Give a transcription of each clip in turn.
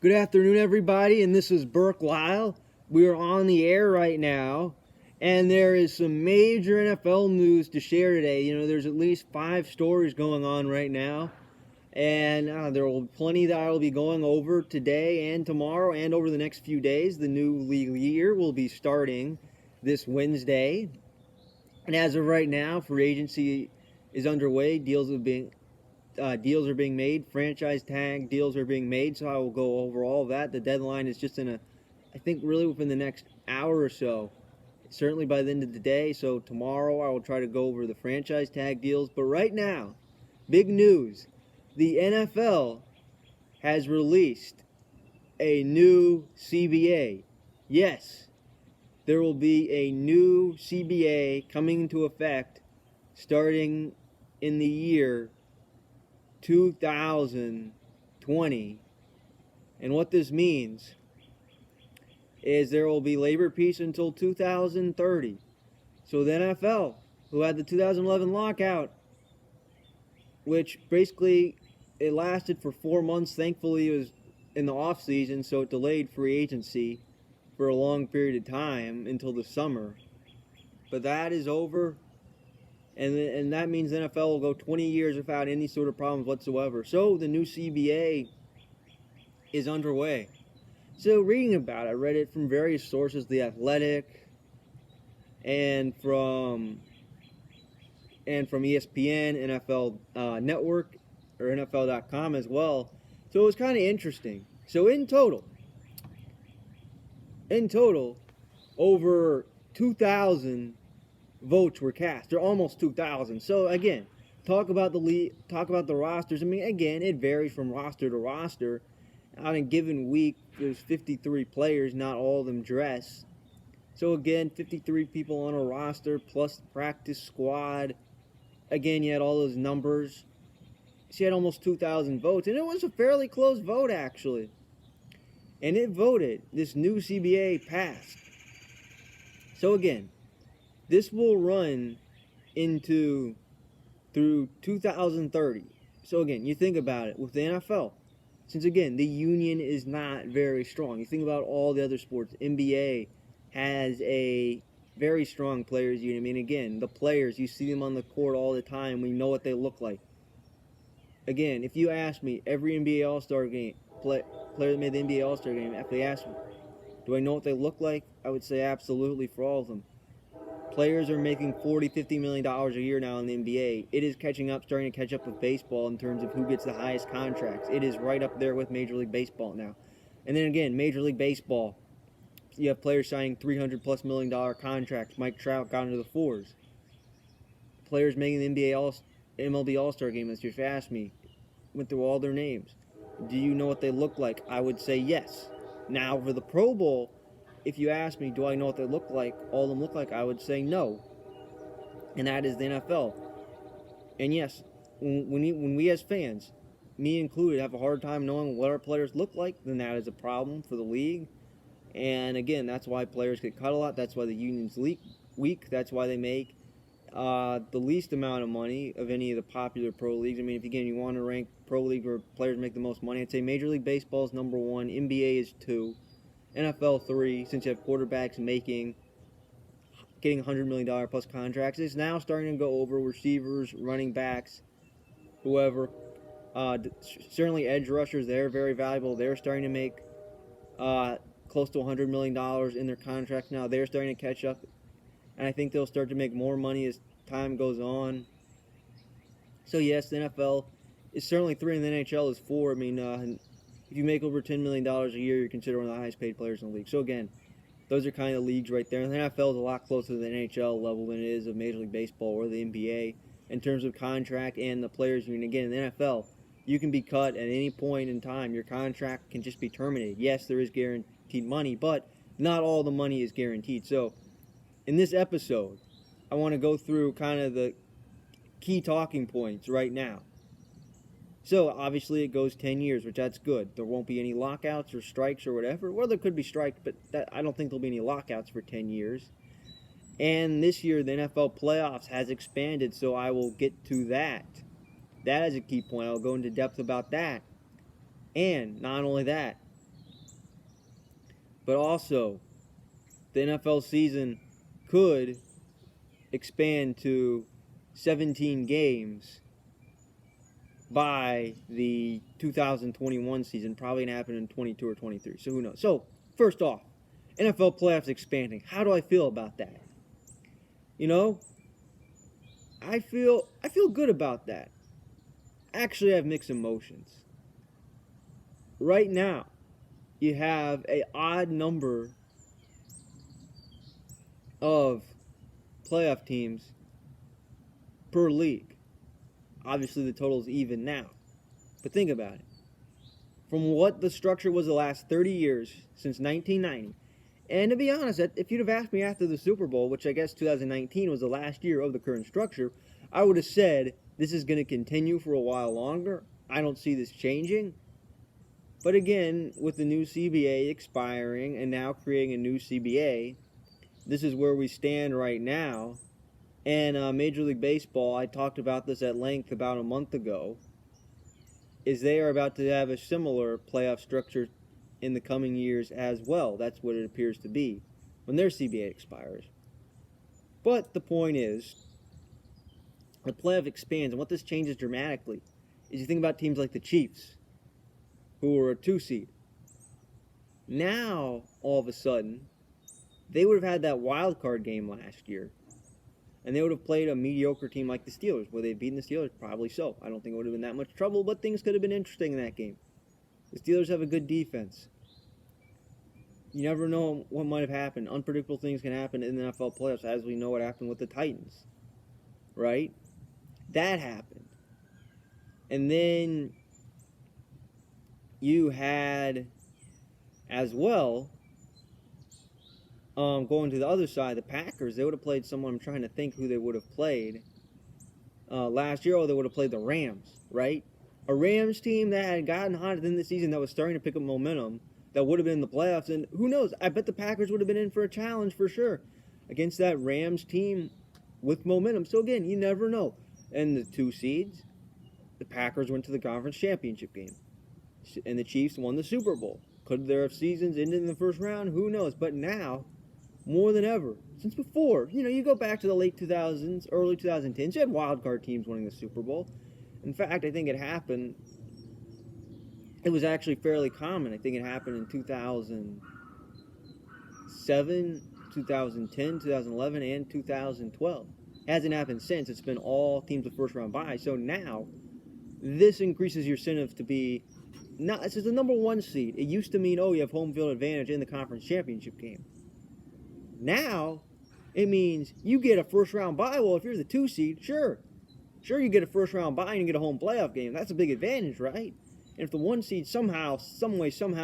Good afternoon, everybody, and this is Burke Lyle. We are on the air right now, and there is some major NFL news to share today. There's at least 5 stories going on right now, and there will be plenty that I will be going over today and tomorrow and over the next few days. The new league year will be starting this Wednesday, and as of right now, free agency is underway. Deals are being made, franchise tag deals are being made, so I will go over all of that. The deadline is just I think really within the next hour or so, certainly by the end of the day. So tomorrow I will try to go over the franchise tag deals. But right now, big news, the NFL has released a new CBA. Yes, there will be a new CBA coming into effect starting in the year 2020. And what this means is there will be labor peace until 2030. So the NFL, who had the 2011 lockout, which basically it lasted for 4 months. Thankfully, it was in the off season, so it delayed free agency for a long period of time until the summer. But that is over. And that means the NFL will go 20 years without any sort of problems whatsoever. So the new CBA is underway. So reading about it, I read it from various sources, The Athletic, and from ESPN, NFL Network, or NFL.com as well. So it was kind of interesting. So in total, over 2,000 votes were cast. They're almost 2,000. So again, talk about the rosters. I mean, again, it varies from roster to roster. On a given week, there's 53 players. Not all of them dress. So again, 53 people on a roster plus practice squad. Again, you had all those numbers. She had almost 2,000 votes, and it was a fairly close vote actually. And it voted. This new CBA passed. So again, this will run through 2030. So again, you think about it with the NFL. Since again, the union is not very strong. You think about all the other sports. NBA has a very strong players union. I mean, again, the players, you see them on the court all the time. We know what they look like. Again, if you ask me, every NBA All-Star game, player that made the NBA All-Star game, if they ask me, do I know what they look like? I would say absolutely for all of them. Players are making $40-50 million a year now in the NBA. It is starting to catch up with baseball in terms of who gets the highest contracts. It is right up there with Major League Baseball now. And then again, Major League Baseball, you have players signing $300+ million contracts. Mike Trout got into the fours. Players making the MLB All-Star game this year, if you ask me, went through all their names. Do you know what they look like? I would say yes. Now, for the Pro Bowl, if you ask me, do I know what they look like, all of them look like, I would say no. And that is the NFL. And yes, when we as fans, me included, have a hard time knowing what our players look like, then that is a problem for the league. And again, that's why players get cut a lot. That's why the union's weak. That's why they make the least amount of money of any of the popular pro leagues. I mean, if again you want to rank pro league where players make the most money, I'd say Major League Baseball is number 1, NBA is 2, NFL 3, since you have quarterbacks getting $100 million plus contracts. It's now starting to go over receivers, running backs, whoever. Certainly edge rushers, they're very valuable. They're starting to make close to $100 million in their contracts now. They're starting to catch up, and I think they'll start to make more money as time goes on. So yes, the NFL is certainly 3, and the NHL is 4. I mean, if you make over $10 million a year, you're considered one of the highest paid players in the league. So again, those are kind of leagues right there. And the NFL is a lot closer to the NHL level than it is of Major League Baseball or the NBA in terms of contract and the players union. Again, in the NFL, you can be cut at any point in time. Your contract can just be terminated. Yes, there is guaranteed money, but not all the money is guaranteed. So in this episode, I want to go through kind of the key talking points right now. So obviously it goes 10 years, which that's good. There won't be any lockouts or strikes or whatever. Well, there could be strikes, but I don't think there'll be any lockouts for 10 years. And this year, the NFL playoffs has expanded, so I will get to that. That is a key point. I'll go into depth about that. And not only that, But also, the NFL season could expand to 17 games by the 2021 season. Probably going to happen in 22 or 23. So who knows? So, first off, NFL playoffs expanding. How do I feel about that? You know, I feel good about that. Actually, I have mixed emotions. Right now, you have a odd number of playoff teams per league. Obviously, the total is even now. But think about it. From what the structure was the last 30 years, since 1990, and to be honest, if you'd have asked me after the Super Bowl, which I guess 2019 was the last year of the current structure, I would have said this is going to continue for a while longer. I don't see this changing. But again, with the new CBA expiring and now creating a new CBA, this is where we stand right now. And Major League Baseball, I talked about this at length about a month ago, is they are about to have a similar playoff structure in the coming years as well. That's what it appears to be when their CBA expires. But the point is, the playoff expands, and what this changes dramatically is you think about teams like the Chiefs, who were a 2 seed. Now, all of a sudden, they would have had that wild card game last year, and they would have played a mediocre team like the Steelers. Would they have beaten the Steelers? Probably so. I don't think it would have been that much trouble, but things could have been interesting in that game. The Steelers have a good defense. You never know what might have happened. Unpredictable things can happen in the NFL playoffs, as we know what happened with the Titans. Right? That happened. And then you had, as well, going to the other side, the Packers, they would have played someone. I'm trying to think who they would have played. Last year, they would have played the Rams, right? A Rams team that had gotten hot in the season, that was starting to pick up momentum, that would have been in the playoffs. And who knows? I bet the Packers would have been in for a challenge for sure against that Rams team with momentum. So again, you never know. And the 2 seeds, the Packers went to the conference championship game. And the Chiefs won the Super Bowl. Could their seasons end in the first round? Who knows? But now, more than ever, since before, you go back to the late 2000s, early 2010s, you had wildcard teams winning the Super Bowl. In fact, I think it happened, it was actually fairly common. I think it happened in 2007, 2010, 2011, and 2012. It hasn't happened since. It's been all teams with first round bye. So now, this increases your incentive to be, this is the number 1 seed. It used to mean, you have home field advantage in the conference championship game. Now, it means you get a first round bye. Well, if you're the 2 seed, sure you get a first round bye and you get a home playoff game. That's a big advantage, right? And if the 1 seed somehow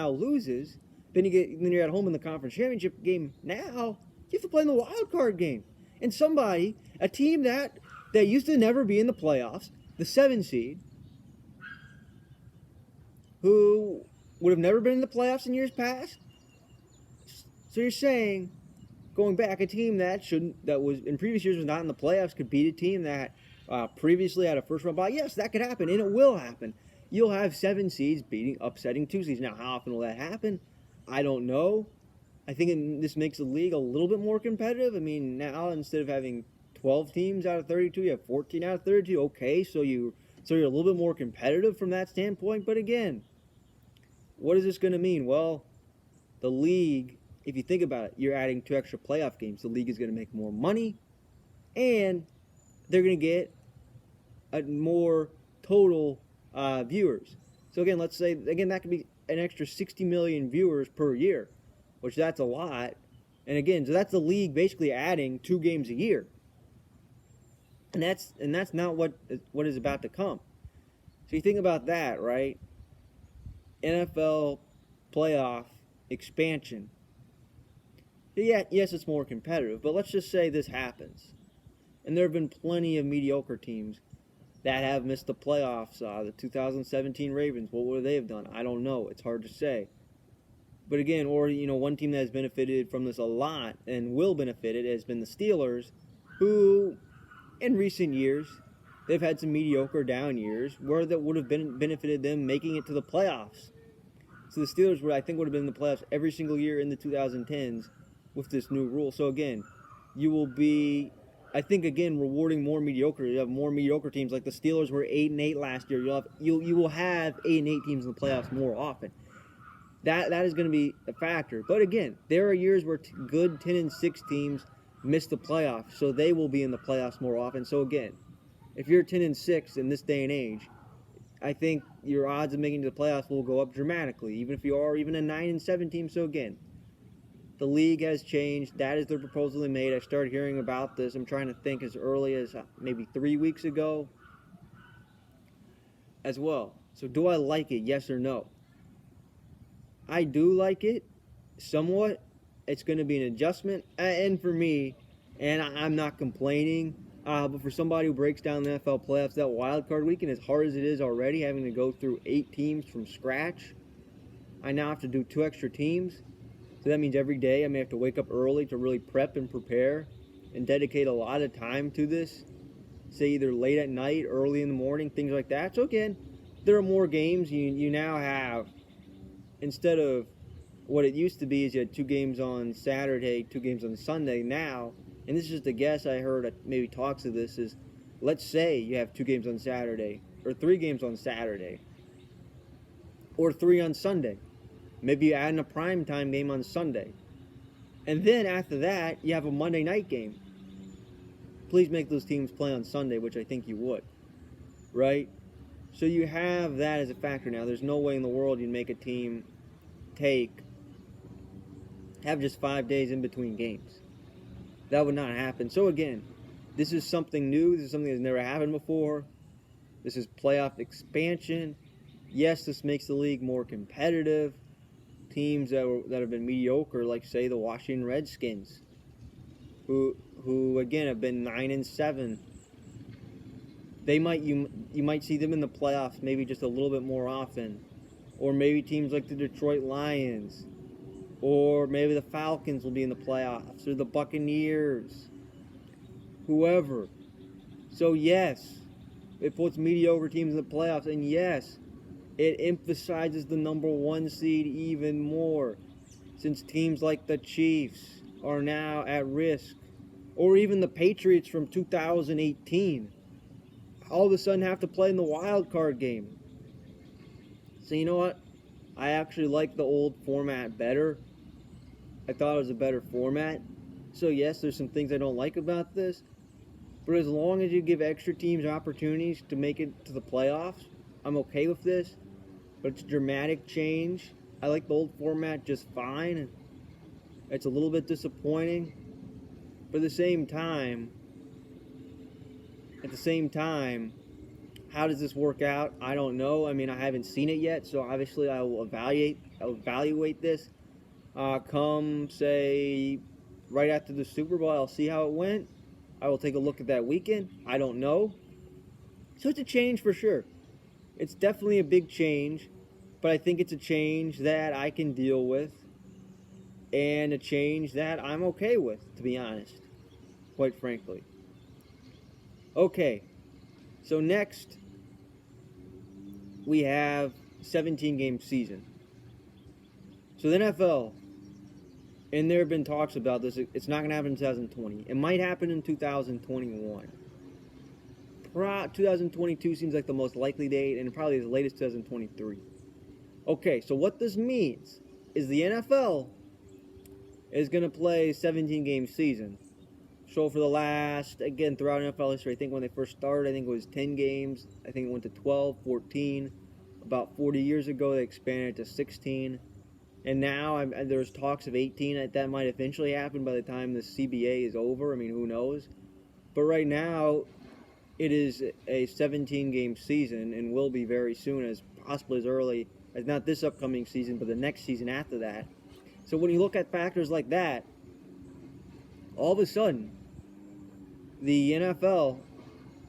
loses, then you're at home in the conference championship game. Now you have to play in the wild card game. And a team that used to never be in the playoffs, the 7 seed, who would have never been in the playoffs in years past. So you're saying, going back, a team that was in previous years was not in the playoffs could beat a team that previously had a first round bye? Yes, that could happen, and it will happen. You'll have 7 seeds upsetting 2 seeds. Now, how often will that happen? I don't know. I think this makes the league a little bit more competitive. I mean, now instead of having 12 teams out of 32, you have 14 out of 32. Okay, so you're a little bit more competitive from that standpoint. But again, what is this going to mean? Well, the league, if you think about it, you're adding 2 extra playoff games. The league is going to make more money, and they're going to get a more total viewers. So again, let's say, that could be an extra 60 million viewers per year, which that's a lot. And again, so that's the league basically adding 2 games a year. And that's not what is about to come. So you think about that, right? NFL playoff expansion. Yeah, yes, it's more competitive, but let's just say this happens. And there have been plenty of mediocre teams that have missed the playoffs. The 2017 Ravens, what would they have done? I don't know. It's hard to say. But again, one team that has benefited from this a lot and will benefit it has been the Steelers, who, in recent years, they've had some mediocre down years where that would have benefited them making it to the playoffs. So the Steelers I think would have been in the playoffs every single year in the 2010s with this new rule. So again, you will be, I think, again, rewarding more mediocre. You have more mediocre teams. Like the Steelers were 8-8 last year. You will have 8-8 teams in the playoffs more often. That is going to be a factor. But again, there are years where good 10-6 teams miss the playoffs, so they will be in the playoffs more often. So again, if you're 10-6 in this day and age, I think your odds of making the playoffs will go up dramatically, even if you are even a 9-7 team. So again, the league has changed. That is the proposal they made. I started hearing about this. I'm trying to think as early as maybe 3 weeks ago as well. So do I like it? Yes or no? I do like it somewhat. It's going to be an adjustment. And for me, and I'm not complaining, but for somebody who breaks down the NFL playoffs, that wild card weekend, as hard as it is already, having to go through 8 teams from scratch, I now have to do 2 extra teams. So that means every day I may have to wake up early to really prep and prepare and dedicate a lot of time to this. Say either late at night, early in the morning, things like that. So again, there are more games. You now have, instead of what it used to be is you had 2 games on Saturday, 2 games on Sunday. Now, and this is just a guess I heard maybe talks of this, is let's say you have 2 games on Saturday, or 3 games on Saturday, or 3 on Sunday. Maybe you add in a primetime game on Sunday. And then after that, you have a Monday night game. Please make those teams play on Sunday, which I think you would. Right? So you have that as a factor now. There's no way in the world you'd make a team have just 5 days in between games. That would not happen. So again, this is something new. This is something that's never happened before. This is playoff expansion. Yes, this makes the league more competitive. Teams that have been mediocre, like say the Washington Redskins, who again have been 9-7. You might see them in the playoffs maybe just a little bit more often, or maybe teams like the Detroit Lions, or maybe the Falcons will be in the playoffs, or the Buccaneers, whoever. So yes, it puts mediocre teams in the playoffs, and yes, it emphasizes the number 1 seed even more, since teams like the Chiefs are now at risk, or even the Patriots from 2018 all of a sudden have to play in the wild card game. So you know what? I actually like the old format better. I thought it was a better format. So yes, there's some things I don't like about this, but as long as you give extra teams opportunities to make it to the playoffs, I'm okay with this. But it's a dramatic change. I like the old format just fine. It's a little bit disappointing. But at the same time, how does this work out? I don't know. I mean, I haven't seen it yet, so obviously I will evaluate this. Come, say, right after the Super Bowl, I'll see how it went. I will take a look at that weekend. I don't know. So it's a change for sure. It's definitely a big change, but I think it's a change that I can deal with, and a change that I'm okay with, to be honest, quite frankly. Okay, so next we have 17-game season. So the NFL, and there have been talks about this, it's not going to happen in 2020. It might happen in 2021. 2022 seems like the most likely date, and probably as late as 2023. Okay, so what this means is the NFL is going to play 17-game season. So for the last, again, throughout NFL history, I think when they first started, I think it was 10 games. I think it went to 12, 14. About 40 years ago, they expanded to 16. And now there's talks of 18. That might eventually happen by the time the CBA is over. I mean, who knows? But right now, it is a 17-game season and will be very soon, as possibly as early as not this upcoming season, but the next season after that. So when you look at factors like that, all of a sudden, the NFL,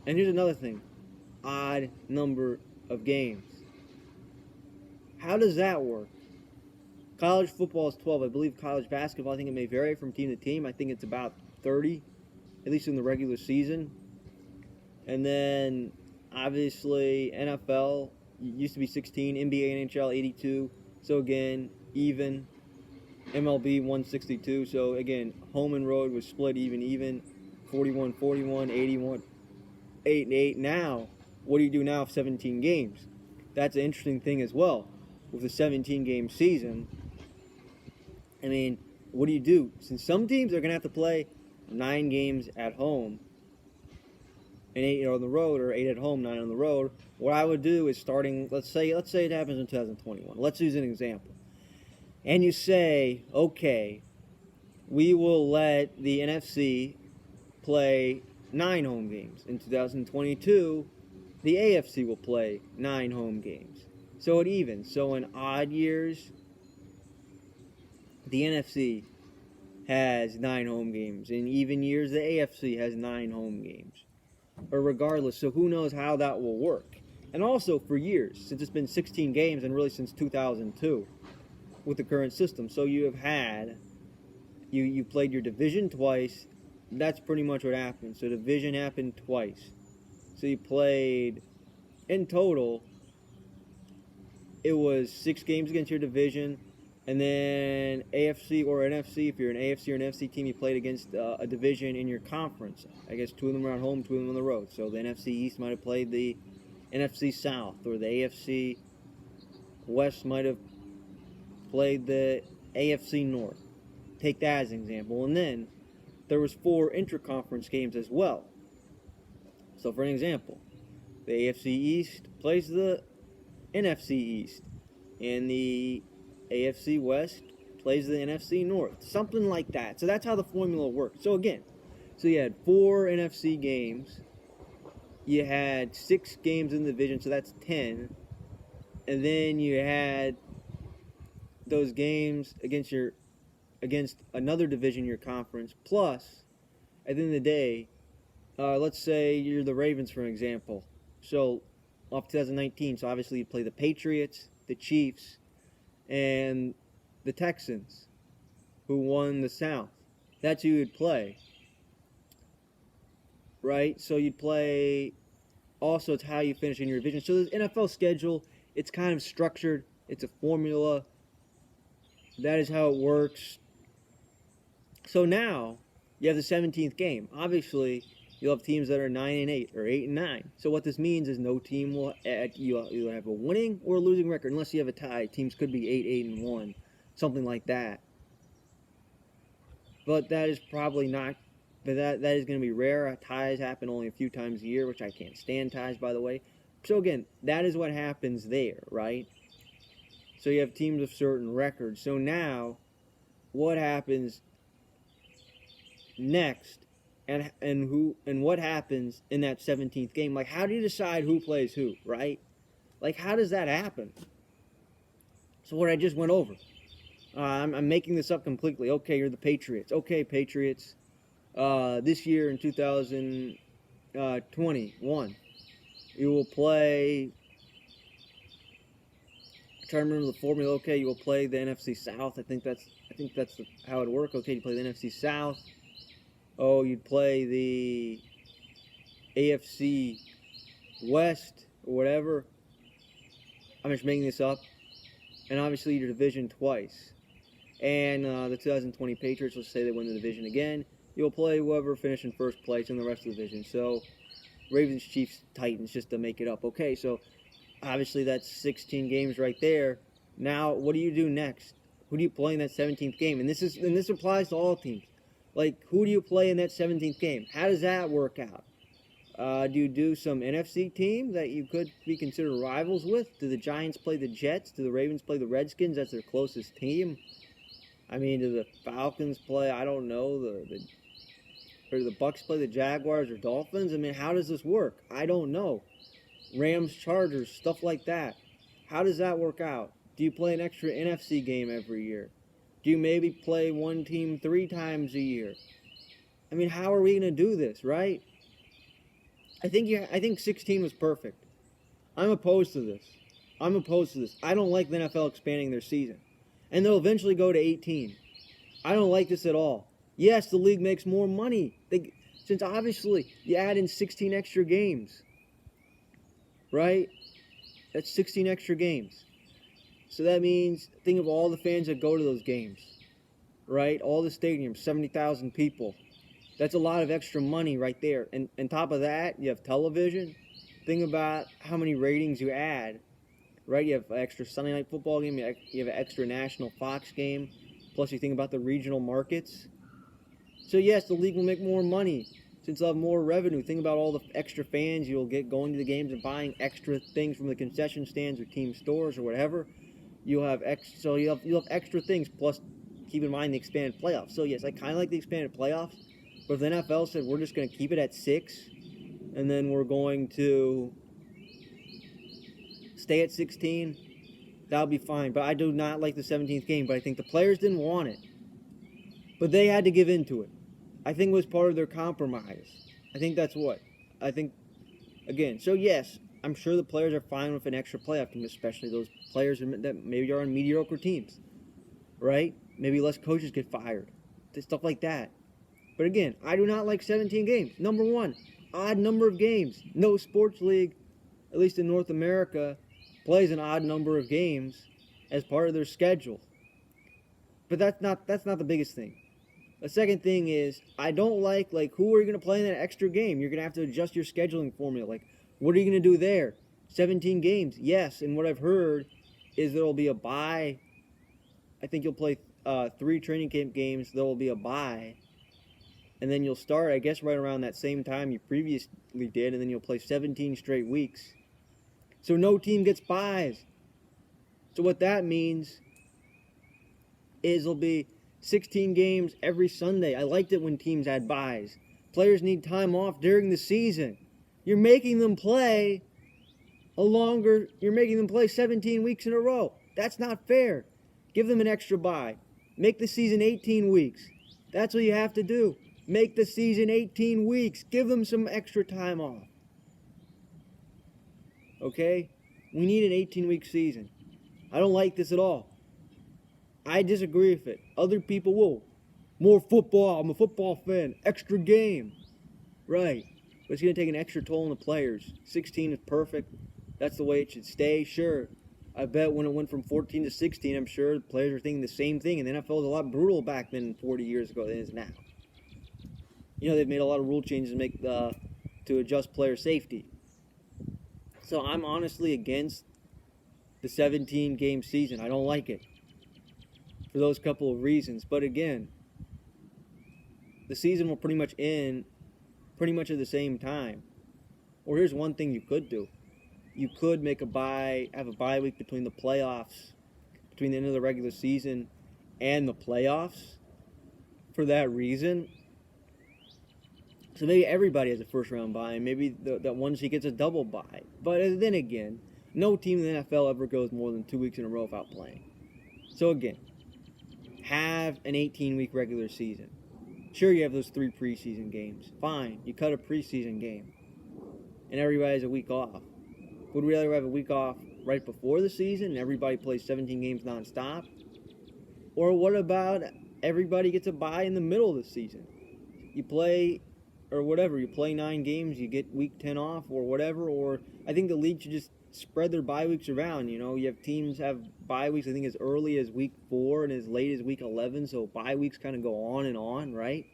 and here's another thing, odd number of games. How does that work? College football is 12. I believe college basketball, I think it may vary from team to team. I think it's about 30, at least in the regular season. And then, obviously, NFL used to be 16, NBA, NHL, 82. So again, even MLB 162. So again, home and road was split even, 41-41, 81, 8-8. Now, what do you do now if 17 games? That's an interesting thing as well. With a 17-game season, I mean, what do you do? Since some teams are going to have to play 9 games at home and 8 on the road, or 8 at home, 9 on the road, what I would do is starting, let's say it happens in 2021. Let's use an example. And you say, okay, we will let the NFC play 9 home games. In 2022, the AFC will play 9 home games. So it evens. So in odd years, the NFC has 9 home games. In even years, the AFC has 9 home games. Or regardless, so who knows how that will work. And also for years, since it's been 16 games, and really since 2002 with the current system. So you have had, you played your division twice. That's pretty much what happened. So division happened twice. So you played, in total, it was 6 games against your division, and then AFC or NFC, if you're an AFC or an NFC team, you played against a division in your conference. I guess 2 of them were at home, 2 of them on the road. So the NFC East might have played the NFC South, or the AFC West might have played the AFC North. Take that as an example. And then there was 4 interconference games as well. So for an example, the AFC East plays the NFC East, and the AFC West plays the NFC North. Something like that. So that's how the formula works. So again, so you had 4 NFC games. You had 6 games in the division, so that's 10. And then you had those games against another division in your conference. Plus, at the end of the day, let's say you're the Ravens, for an example. So, off 2019, so obviously you play the Patriots, the Chiefs, and the Texans, who won the South. That's who you'd play. Right? So you'd play, also it's how you finish in your division. So the NFL schedule, it's kind of structured. It's a formula. That is how it works. So now, you have the 17th game. Obviously, you'll have teams that are 9-8 or 8-9. So what this means is no team will you'll have a winning or a losing record unless you have a tie. Teams could be 8-1, something like that. But that is probably not. But that is going to be rare. Ties happen only a few times a year, which I can't stand ties, by the way. So again, that is what happens there, right? So you have teams of certain records. So now, what happens next? And what happens in that 17th game? Like, how do you decide who plays who, right? Like, how does that happen? So what I just went over. I'm making this up completely. Okay, you're the Patriots. Okay, Patriots. This year in 2021, you will play. I'm trying to remember the formula. Okay, you will play the NFC South. I think that's how it works. Okay, you play the NFC South. Oh, you'd play the AFC West or whatever. I'm just making this up. And obviously your division twice. And the 2020 Patriots, let's say they win the division again. You'll play whoever finished in first place in the rest of the division. So Ravens, Chiefs, Titans, just to make it up. Okay, so obviously that's 16 games right there. Now, what do you do next? Who do you play in that 17th game? And this applies to all teams. Like, who do you play in that 17th game? How does that work out? Do you do some NFC team that you could be considered rivals with? Do the Giants play the Jets? Do the Ravens play the Redskins? That's their closest team. I mean, do the Falcons play, I don't know, or do the Bucks play the Jaguars or Dolphins? I mean, how does this work? I don't know. Rams, Chargers, stuff like that. How does that work out? Do you play an extra NFC game every year? Do you maybe play one team 3 times a year? I mean, how are we going to do this, right? I think 16 was perfect. I'm opposed to this. I don't like the NFL expanding their season. And they'll eventually go to 18. I don't like this at all. Yes, the league makes more money. Since obviously you add in 16 extra games. Right? That's 16 extra games. So that means, think of all the fans that go to those games, right? All the stadiums, 70,000 people. That's a lot of extra money right there. And on top of that, you have television. Think about how many ratings you add, right? You have an extra Sunday night football game. You have an extra national Fox game. Plus, you think about the regional markets. So, yes, the league will make more money since they'll have more revenue. Think about all the extra fans you'll get going to the games and buying extra things from the concession stands or team stores or whatever. You'll have you'll have extra things. Plus, keep in mind the expanded playoffs. So, yes, I kind of like the expanded playoffs. But if the NFL said we're just going to keep it at 6, and then we're going to stay at 16, that'll be fine. But I do not like the 17th game. But I think the players didn't want it. But they had to give in to it. I think it was part of their compromise. I think that's what. I think, again, so yes, I'm sure the players are fine with an extra playoff team, especially those players that maybe are on mediocre teams, right? Maybe less coaches get fired, stuff like that. But again, I do not like 17 games. Number one, odd number of games. No sports league, at least in North America, plays an odd number of games as part of their schedule. But that's not the biggest thing. The second thing is, I don't like who are you going to play in that extra game? You're going to have to adjust your scheduling formula. Like, what are you going to do there? 17 games, yes. And what I've heard is there will be a bye. I think you'll play 3 training camp games. There will be a bye. And then you'll start, I guess, right around that same time you previously did. And then you'll play 17 straight weeks. So no team gets byes. So what that means is there'll be 16 games every Sunday. I liked it when teams had byes. Players need time off during the season. You're making them play you're making them play 17 weeks in a row. That's not fair. Give them an extra bye. Make the season 18 weeks. That's what you have to do. Make the season 18 weeks. Give them some extra time off. Okay? We need an 18-week season. I don't like this at all. I disagree with it. Other people will. More football. I'm a football fan. Extra game. Right. But it's going to take an extra toll on the players. 16 is perfect. That's the way it should stay. Sure. I bet when it went from 14 to 16, I'm sure the players are thinking the same thing. And the NFL was a lot brutal back then 40 years ago than it is now. You know, they've made a lot of rule changes to adjust player safety. So I'm honestly against the 17-game season. I don't like it for those couple of reasons. But again, the season will pretty much end pretty much at the same time. Or here's one thing you could do. You could have a bye week between the playoffs, between the end of the regular season and the playoffs for that reason. So maybe everybody has a first-round bye, and maybe that one seed gets a double bye. But then again, no team in the NFL ever goes more than 2 weeks in a row without playing. So again, have an 18-week regular season. Sure, you have those 3 preseason games. Fine, you cut a preseason game, and everybody has a week off. Would we rather have a week off right before the season and everybody plays 17 games nonstop? Or what about everybody gets a bye in the middle of the season? You play, or whatever, you play 9 games, you get week 10 off or whatever. Or I think the league should just spread their bye weeks around. You know, you have teams have bye weeks, I think, as early as week 4 and as late as week 11. So bye weeks kind of go on and on, right?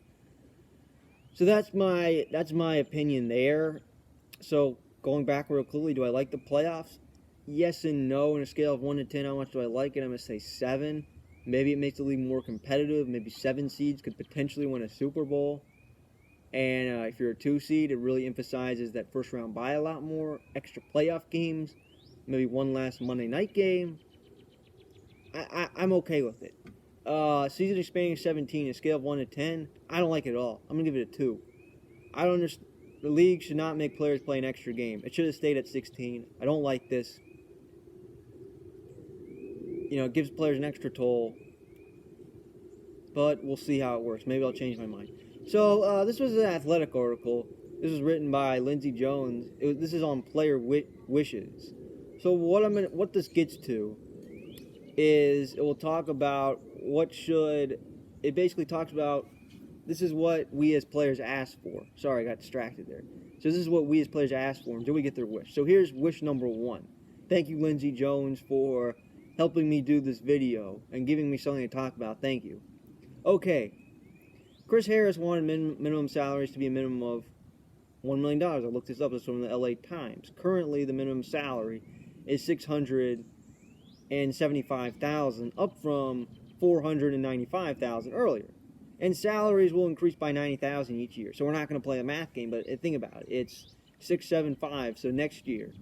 So that's my opinion there. So going back real quickly, do I like the playoffs? Yes and no. On a scale of 1 to 10, how much do I like it? I'm going to say 7. Maybe it makes the league more competitive. Maybe 7 seeds could potentially win a Super Bowl. And if you're a 2 seed, it really emphasizes that first round bye a lot more. Extra playoff games. Maybe one last Monday night game. I'm okay with it. Season expanding 17, a scale of 1 to 10. I don't like it at all. I'm going to give it a 2. I don't understand. The league should not make players play an extra game. It should have stayed at 16. I don't like this. You know, it gives players an extra toll. But we'll see how it works. Maybe I'll change my mind. So, this was an Athletic article. This was written by Lindsey Jones. This is on player wishes. So what this gets to is it will talk about it basically talks about this is what we as players ask for. Sorry, I got distracted there. So this is what we as players ask for until we get their wish. So here's wish number 1. Thank you, Lindsey Jones, for helping me do this video and giving me something to talk about. Thank you. Okay. Chris Harris wanted minimum salaries to be a minimum of $1 million. I looked this up. It's from the LA Times. Currently, the minimum salary is $675,000, up from $495,000 earlier. And salaries will increase by $90,000 each year. So we're not going to play a math game, but think about it. It's 675, so next year,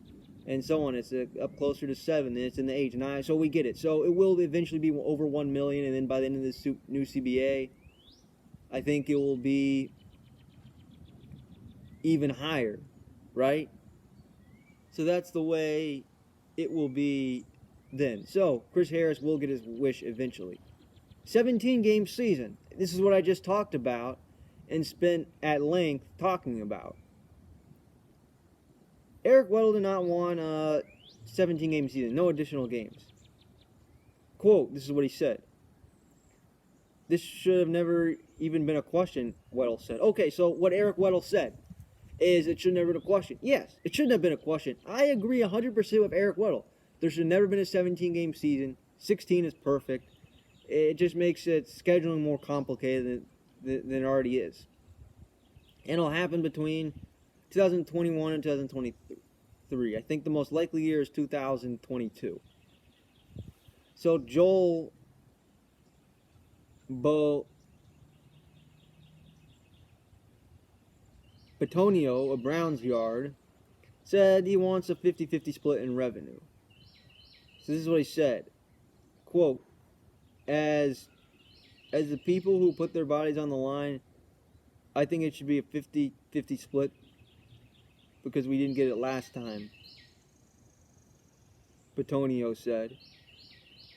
and so on. It's up closer to 7, and it's in the 8 and 9. So we get it. So it will eventually be over $1 million, and then by the end of this new CBA, I think it will be even higher, right? So that's the way it will be then. So Chris Harris will get his wish eventually. 17-game season. This is what I just talked about and spent at length talking about. Eric Weddle did not want a 17-game season, no additional games. Quote, this is what he said. This should have never even been a question, Weddle said. Okay, so what Eric Weddle said is it should never have been a question. Yes, it shouldn't have been a question. I agree 100% with Eric Weddle. There should have never been a 17-game season. 16 is perfect. It just makes it scheduling more complicated than it already is. And it'll happen between 2021 and 2023. I think the most likely year is 2022. So Joel Batonio of Browns Yard said he wants a 50-50 split in revenue. So this is what he said. Quote, as the people who put their bodies on the line, I think it should be a 50-50 split because we didn't get it last time, Batonio said.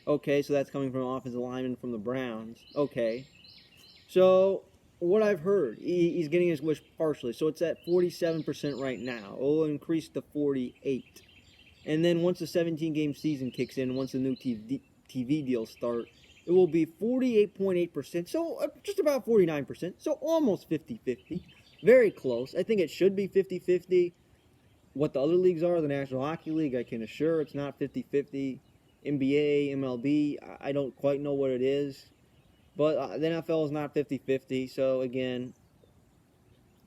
Okay, so that's coming from an offensive lineman from the Browns. Okay. So what I've heard, he's getting his wish partially. So it's at 47% right now. It will increase to 48. And then once the 17-game season kicks in, once the new TV deals start, it will be 48.8%. So just about 49%. So almost 50-50. Very close. I think it should be 50-50. What the other leagues are, the National Hockey League, I can assure it's not 50-50. NBA, MLB, I don't quite know what it is. But the NFL is not 50-50. So, again,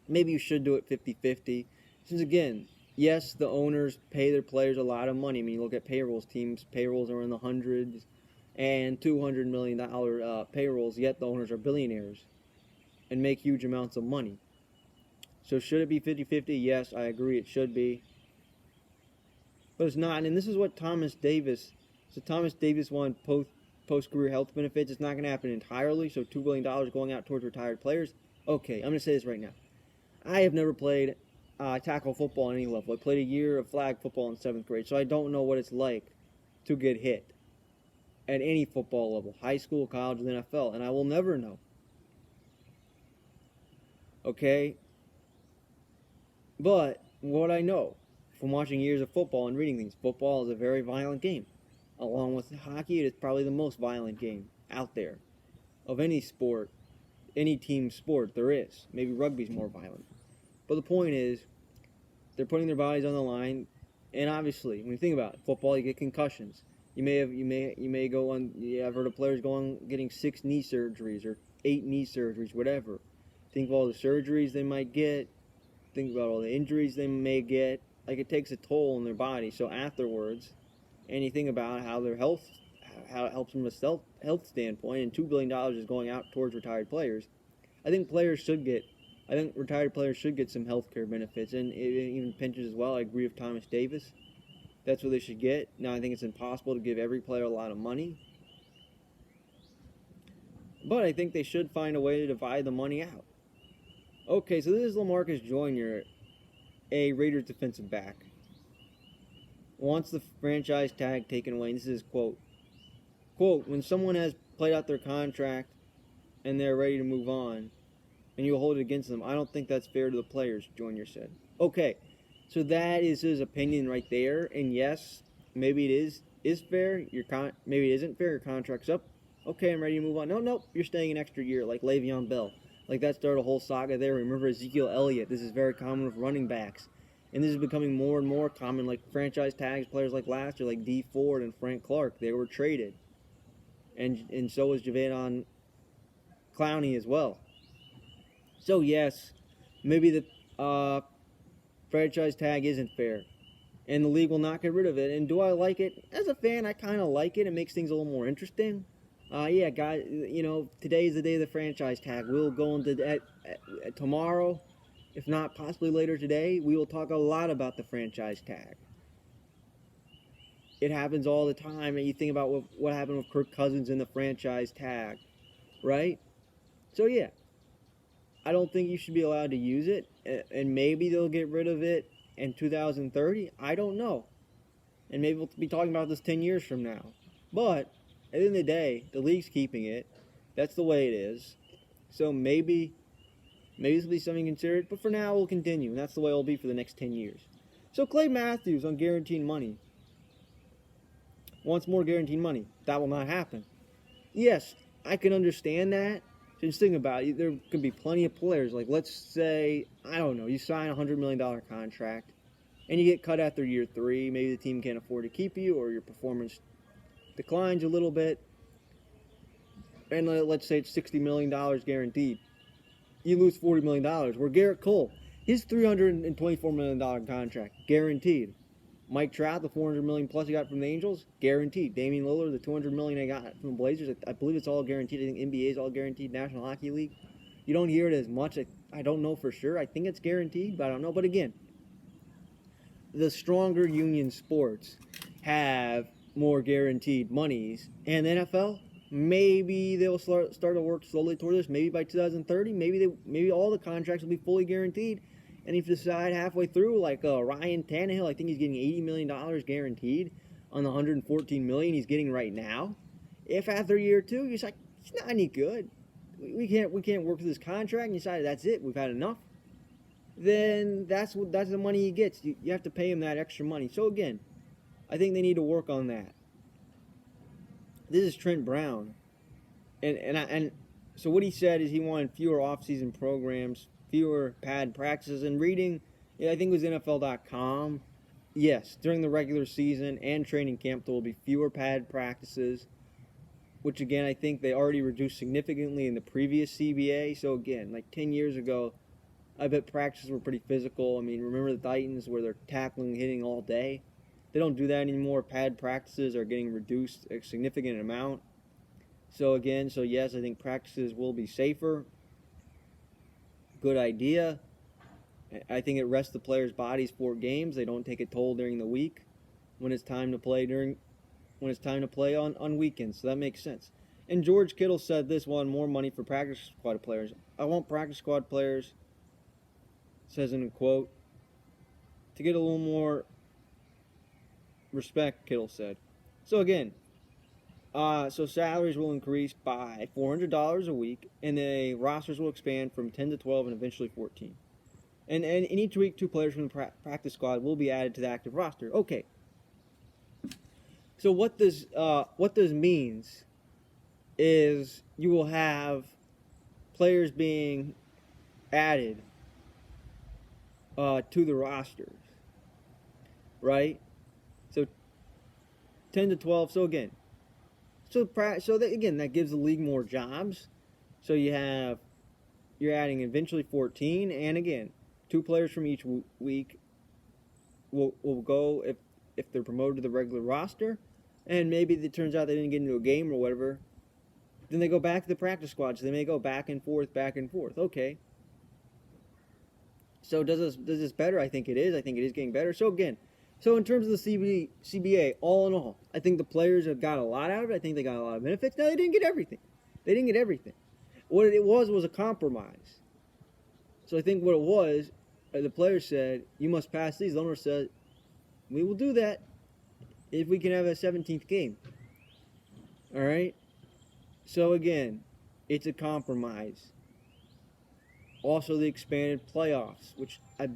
maybe you should do it 50-50. Since, again, yes, the owners pay their players a lot of money. I mean, you look at payrolls. Teams' payrolls are in the hundreds and $200 million payrolls, yet the owners are billionaires and make huge amounts of money. So should it be 50-50? Yes, I agree it should be. But it's not. And this is what Thomas Davis... So Thomas Davis wanted post-career health benefits. It's not going to happen entirely. So $2 billion going out towards retired players. Okay, I'm going to say this right now. I have never played tackle football at any level. I played a year of flag football in 7th grade. So I don't know what it's like to get hit at any football level. High school, college, and NFL. And I will never know. Okay? But what I know from watching years of football and reading things, football is a very violent game. Along with hockey, it is probably the most violent game out there of any sport, any team sport there is. Maybe rugby's more violent. But the point is, they're putting their bodies on the line, and obviously, when you think about it, football, you get concussions. You may go on. Yeah, I've heard of players getting 6 knee surgeries or 8 knee surgeries, whatever. Think of all the surgeries they might get. Think about all the injuries they may get. Like, it takes a toll on their body. So afterwards, and you think about how their health, how it helps them from a health standpoint, and $2 billion is going out towards retired players. I think retired players should get some health care benefits, and even pensions as well. I agree with Thomas Davis. That's what they should get. Now, I think it's impossible to give every player a lot of money, but I think they should find a way to divide the money out. Okay, so this is LaMarcus Joyner, a Raiders defensive back. Wants the franchise tag taken away. And this is his quote. Quote, when someone has played out their contract and they're ready to move on and you hold it against them, I don't think that's fair to the players, Joyner said. Okay, so that is his opinion right there. And yes, maybe it is fair. Maybe it isn't fair. Your contract's up. Okay, I'm ready to move on. Nope, you're staying an extra year like Le'Veon Bell. Like that started a whole saga there. Remember Ezekiel Elliott. This is very common with running backs. And this is becoming more and more common, like franchise tags, players like last year, like D Ford and Frank Clark, they were traded. And so was Jadeveon Clowney as well. So yes, maybe the franchise tag isn't fair, and the league will not get rid of it. And do I like it? As a fan, I kind of like it. It makes things a little more interesting. Yeah, guys, today is the day of the franchise tag. We'll go into that tomorrow, if not possibly later today. We will talk a lot about the franchise tag. It happens all the time, and you think about what happened with Kirk Cousins in the franchise tag, right? So yeah, I don't think you should be allowed to use it, and maybe they'll get rid of it in 2030. I don't know, and maybe we'll be talking about this 10 years from now. But at the end of the day, the league's keeping it. That's the way it is. So maybe this will be something considered. But for now, we'll continue, and that's the way it'll be for the next 10 years. So Clay Matthews on guaranteed money wants more guaranteed money. That will not happen. Yes, I can understand that. Just think about it. There could be plenty of players. Like, let's say, I don't know, you sign a $100 million contract, and you get cut after year 3. Maybe the team can't afford to keep you, or your performance declines a little bit. And let's say it's $60 million guaranteed. You lose $40 million. Where Garrett Cole, his $324 million contract, guaranteed. Mike Trout, the $400 million plus he got from the Angels, guaranteed. Damian Lillard, the $200 million they got from the Blazers, I believe it's all guaranteed. I think NBA is all guaranteed. National Hockey League, you don't hear it as much. I don't know for sure. I think it's guaranteed, but I don't know. But again, the stronger union sports have more guaranteed monies, and the NFL, maybe they'll start to work slowly toward this. Maybe by 2030, maybe all the contracts will be fully guaranteed. And if you decide halfway through, like Ryan Tannehill, I think he's getting $80 million guaranteed on the $114 million he's getting right now. If after year 2, you're like, he's not any good, we can't work with this contract, and you decide that's it, we've had enough, then that's the money he gets. You have to pay him that extra money. So again, I think they need to work on that. This is Trent Brown, and so what he said is he wanted fewer off-season programs, fewer pad practices, and reading, I think it was NFL.com. Yes, during the regular season and training camp, there will be fewer pad practices, which again, I think they already reduced significantly in the previous CBA. So again, like 10 years ago, I bet practices were pretty physical. I mean, remember the Titans where they're tackling, hitting all day? They don't do that anymore. Pad practices are getting reduced a significant amount. So yes, I think practices will be safer. Good idea. I think it rests the players' bodies for games. They don't take a toll during the week when it's time to play on weekends. So that makes sense. And George Kittle said this one, more money for practice squad players. I want practice squad players, says in a quote, to get a little more respect, Kittle said. So again, so salaries will increase by $400 a week, and the rosters will expand from 10 to 12 and eventually 14. And in each week, 2 players from the practice squad will be added to the active roster. Okay. So what this means is you will have players being added to the rosters, right? So 10 to 12. So again. That gives the league more jobs. So you're adding eventually 14, and again, 2 players from each week will go if they're promoted to the regular roster, and maybe it turns out they didn't get into a game or whatever. Then they go back to the practice squad, so they may go back and forth. Okay. So does this better? I think it is. I think it is getting better. So again. So in terms of the CBA, all in all, I think the players have got a lot out of it. I think they got a lot of benefits. Now, they didn't get everything. What it was a compromise. So I think what it was, the players said, you must pass these. The owner said, we will do that if we can have a 17th game. All right? So again, it's a compromise. Also, the expanded playoffs, which I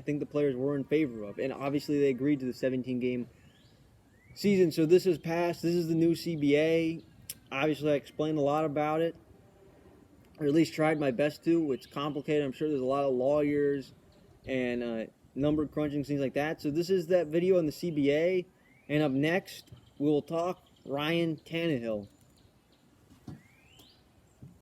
think the players were in favor of. And obviously, they agreed to the 17-game season. So this is passed. This is the new CBA. Obviously, I explained a lot about it, or at least tried my best to. It's complicated. I'm sure there's a lot of lawyers and number crunching, things like that. So this is that video on the CBA. And up next, we'll talk Ryan Tannehill.